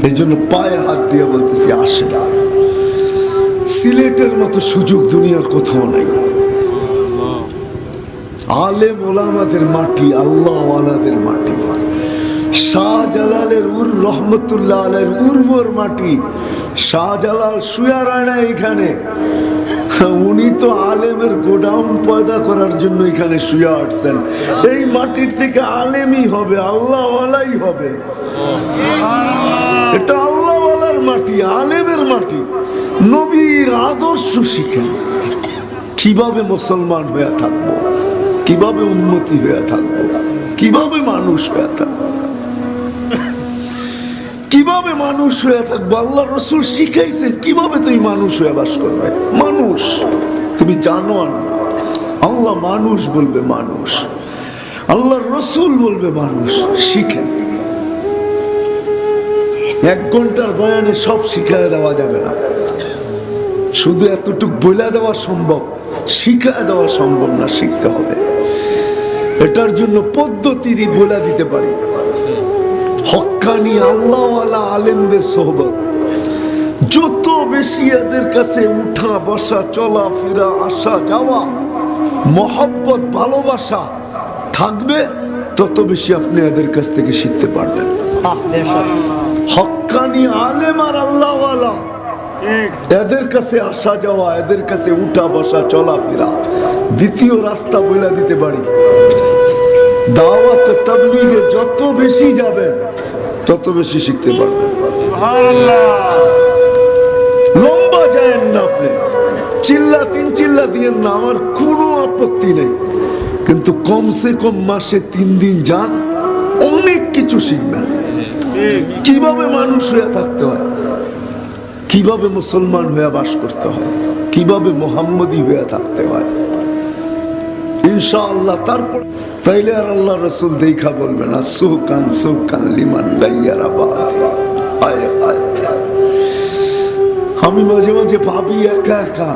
এই জন্য পায়ে হাত দিয়ে বলতেছি, আসেন। সিলেটের মতো সুযোগ দুনিয়ার কোথাও নাই। আলেম ওলামাদের মাটি, আল্লাহওয়ালাদের মাটি, শাহজালালের রহমতুল্লাহ আলাইহির উর্বর মাটি। শাহজালাল শুয়া রয় না এখানে, উনি তো আলেমের গোডাউন পয়দা করার জন্য এখানে শুয়ে আসছেন। এই মাটির থেকে আলেমই হবে, আল্লাহওয়ালাই হবে। এটা আল্লাহওয়ালার মাটি, আলেমের মাটি। নবীর আদর্শ শিখেন, কিভাবে মুসলমান হয়ে থাকবো, কিভাবে উন্নতি হয়ে থাকবো, কিভাবে মানুষ হয়ে থাকবো, কিভাবে মানুষ হয়ে থাকবো। আল্লাহ রসুল শিখাইছেন কিভাবে তুমি মানুষ হয়ে বাস করবে। মানুষ তুমি জানো না, আল্লাহ মানুষ বলবে, মানুষ আল্লাহ রসুল বলবে মানুষ। শিখেন। 1 ঘন্টার বয়ানে সব শিখায় দেওয়া যাবে না, শুধু এতটুকু বলে দেওয়া সম্ভব, শিখায় দেওয়া সম্ভব না, শিখতে হবে। এটার জন্য পদ্ধতি বলে দিতে পারি। হক্কানি আল্লাহওয়ালা আলেমদের সোহবত, যত বেশি এদের কাছে উঠা বসা, চলা ফেরা, আসা যাওয়া, মহব্বত ভালোবাসা থাকবে, তত বেশি আপনি এদের কাছ থেকে শিখতে পারবেন। হক্কানি আলেম আর আল্লাহওয়ালা, এদের কাছে আসা যাওয়া, এদের কাছে উঠা বসা, চলা ফেরা। দ্বিতীয় রাস্তা বলে দিতে পারি, দাওয়াত তাবলীগে যত বেশি যাবেন তত বেশি শিখতে পারবেন। লম্বা যায়েন না আপনি, চিল্লা 3 চিল্লা দিয়েন না, আমার কোনো আপত্তি নেই, কিন্তু কমসে কম মাসে 3 দিন যান, অনেক কিছু শিখবেন। কিভাবে মানুষ হয়ে থাকতে হয়, কিভাবে মুসলমান হয়ে বাস করতে হয়, কিভাবে মুহাম্মদী হয়ে থাকতে হয়, ইনশাআল্লাহ। তারপর তাইলে আর আল্লাহ রসুল দেখা বলবে না, সুকান সুকান লিমান গাইয়ারা বাতি। আমি মাঝে মাঝে ভাবি, একা একা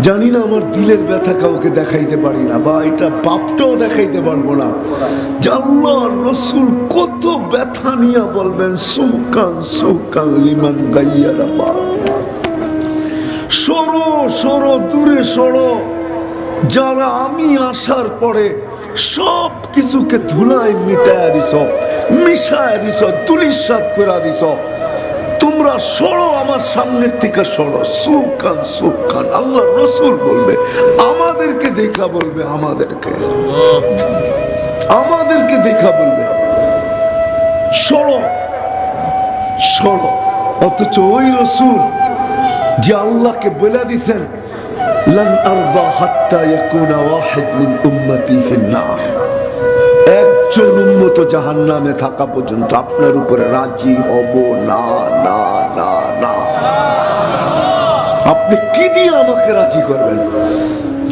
জানি না, আমার দিলের ব্যথা কাউকে দেখাইতে পারি না, বা এটা বাপটাও দেখাইতে পারবো না, যে আল্লাহ রসুল কত ব্যথা নিয়ে বলবেন, সুকান সুকান লিমান গাইয়ারা বাতি। সরো সরো, দূরে সরো, যারা আমি আসার পরে সব কিছুকে ধুলায় মিটায়া দিছ, মিশায়া দিছ, তুলিসাৎ করে দিছ, তোমরা সরো, আমার সামনের থেকে সরো। সুকান সুকান, আল্লাহ রসুল বলবে, আমাদেরকে দেখা বলবে, আমাদেরকে দেখা বলবে, সরো সরো। অথচ ওই রসুল যে আল্লাহকে বলে দিছেন, লান আরদা হাত্তা ইয়াকুনা ওয়াহিদ মিন উম্মতি ফিন নার, একজন উম্মত জাহান্নামে থাকা পর্যন্ত আপনার উপরে রাজি হব না, না না না। আপনি কি দিয়ে আমাকে রাজি করবেন?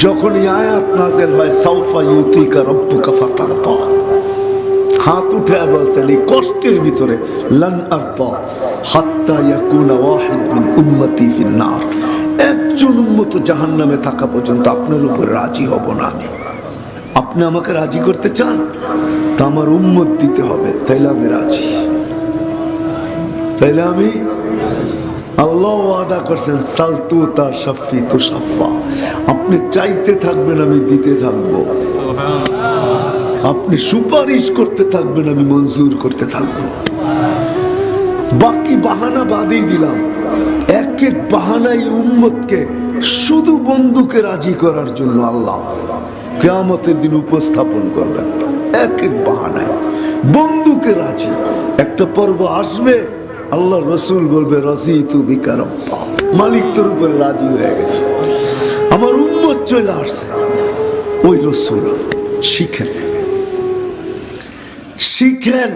যখন এই আয়াত নাযিল হয়, সাউফা ইউতিকা রাব্বুকা ফাতারদা, হাত উঠে বলছেন এই কষ্টের ভিতরে, লান আরদা হাত্তা ইয়াকুনা ওয়াহিদ মিন উম্মতি ফিন নার, একজন উম্মত জাহান্নামে থাকা পর্যন্ত আপনার উপরে রাজি হব না আমি। আপনি আমাকে রাজি করতে চান, তা আমার উম্মত দিতে হবে, তাইলে আমি রাজি, তাইলে আমি। আল্লাহ ওয়াদা করছেন, সালতু তা শাফি তু শাফা, আপনি চাইতে থাকবেন, আমি দিতে থাকবো। আপনি সুপারিশ করতে থাকবেন, আমি মঞ্জুর করতে থাকবো। বাকি বাহানা বাদেই দিলাম, এক এক বাহানাই উম্মতকে শুধু বন্ধুকে রাজি করার জন্য আল্লাহ কিয়ামতের দিন উপস্থাপন করবেন। এক এক বাহানায় বন্ধুকে রাজি। একটা পর্ব আসবে, আল্লাহ রসুল বলবে, রাজিতু বিকা রাব্বা, মালিক তোর উপরে রাজি হয়ে গেছে, আমার উম্মত চলে আসছে। ওই রসুল শিখেন, শিখেন।